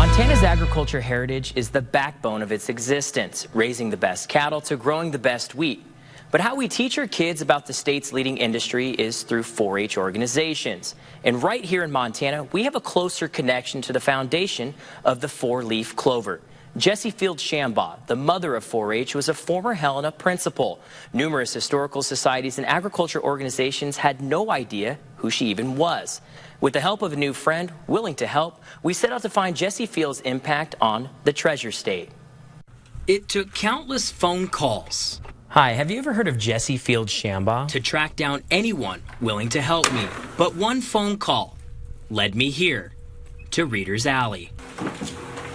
Montana's agriculture heritage is the backbone of its existence, raising the best cattle to growing the best wheat. But how we teach our kids about the state's leading industry is through 4-H organizations. And right here in Montana, we have a closer connection to the foundation of the four-leaf clover. Jessie Field Shambaugh, the mother of 4-H, was a former Helena principal. Numerous historical societies and agriculture organizations had no idea who she even was. With the help of a new friend willing to help, we set out to find Jessie Field's impact on the Treasure State. It took countless phone calls. Hi, have you ever heard of Jessie Field Shambaugh? To track down anyone willing to help me. But one phone call led me here to Reader's Alley.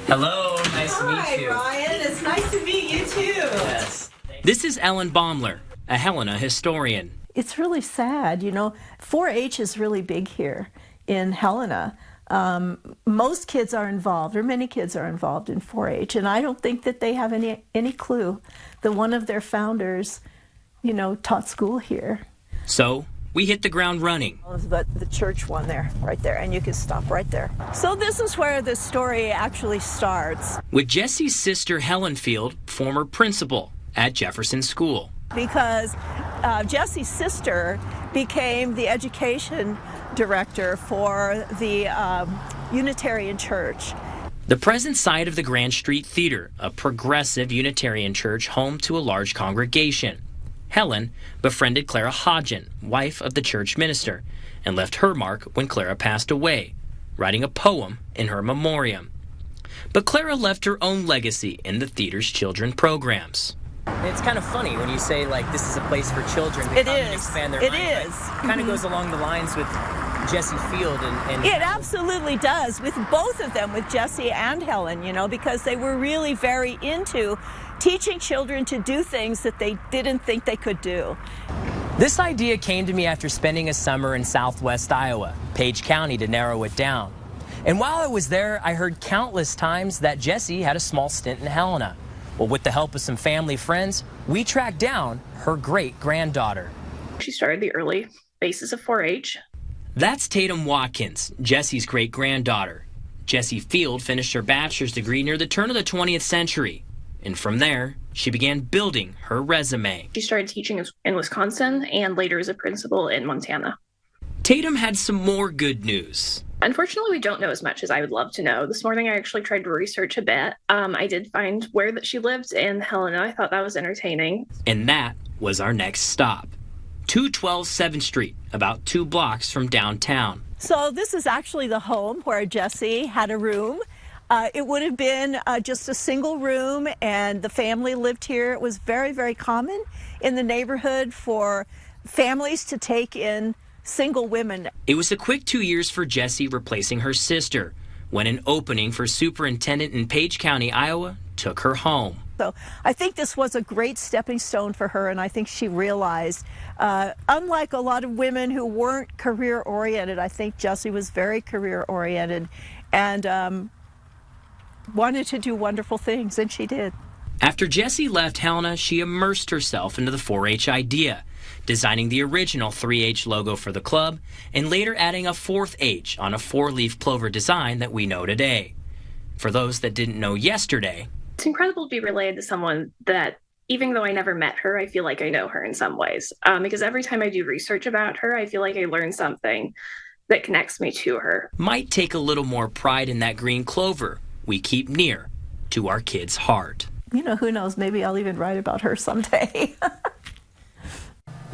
Hello, nice to meet you. Hi, Ryan. It's nice to meet you, too. Yes. This is Ellen Baumler, a Helena historian. It's really sad, you know. 4-H is really big here in Helena. Most kids are involved, or many kids are involved in 4-H, and I don't think that they have any clue that one of their founders, you know, taught school here. So we hit the ground running. But the church one there, right there, and you can stop right there. So this is where the story actually starts. With Jessie's sister Helen Field, former principal at Jefferson School. Because Jessie's sister became the education director for the Unitarian Church. The present site of the Grand Street Theater, a progressive Unitarian church home to a large congregation. Helen befriended Clara Hodgen, wife of the church minister, and left her mark when Clara passed away, writing a poem in her memoriam. But Clara left her own legacy in the theater's children programs. It's kind of funny when you say, like, this is a place for children to come and expand their mind. It kind of goes along the lines with Jessie Field and it absolutely does, with both of them, with Jessie and Helen, you know, because they were really very into teaching children to do things that they didn't think they could do. This idea came to me after spending a summer in southwest Iowa, Page County to narrow it down. And while I was there, I heard countless times that Jessie had a small stint in Helena. Well, with the help of some family friends, we tracked down her great-granddaughter. She started the early phases of 4-H. That's Tatum Watkins, Jessie's great-granddaughter. Jessie Field finished her bachelor's degree near the turn of the 20th century. And from there, she began building her resume. She started teaching in Wisconsin and later as a principal in Montana. Tatum had some more good news. Unfortunately, we don't know as much as I would love to know. This morning, I actually tried to research a bit. I did find where that she lived in Helena. I thought that was entertaining. And that was our next stop. 212 7th Street, about 2 blocks from downtown. So this is actually the home where Jessie had a room. It would have been just a single room, and the family lived here. It was very, very common in the neighborhood for families to take in single women. It was a quick 2 years for Jessie replacing her sister when an opening for superintendent in Page County, Iowa, took her home. So I think this was a great stepping stone for her, and I think she realized, unlike a lot of women who weren't career-oriented, I think Jessie was very career-oriented and wanted to do wonderful things, and she did. After Jessie left Helena, she immersed herself into the 4-H idea, designing the original 3-H logo for the club and later adding a 4th H on a 4-leaf clover design that we know today. For those that didn't know yesterday, it's incredible to be related to someone that, even though I never met her, I feel like I know her in some ways. Because every time I do research about her, I feel like I learn something that connects me to her. Might take a little more pride in that green clover we keep near to our kids' heart. You know, who knows, maybe I'll even write about her someday.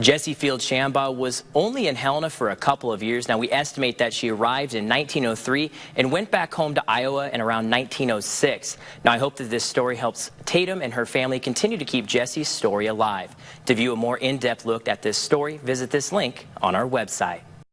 Jessie Field Shambaugh was only in Helena for a couple of years. Now, we estimate that she arrived in 1903 and went back home to Iowa in around 1906. Now, I hope that this story helps Tatum and her family continue to keep Jessie's story alive. To view a more in-depth look at this story, visit this link on our website.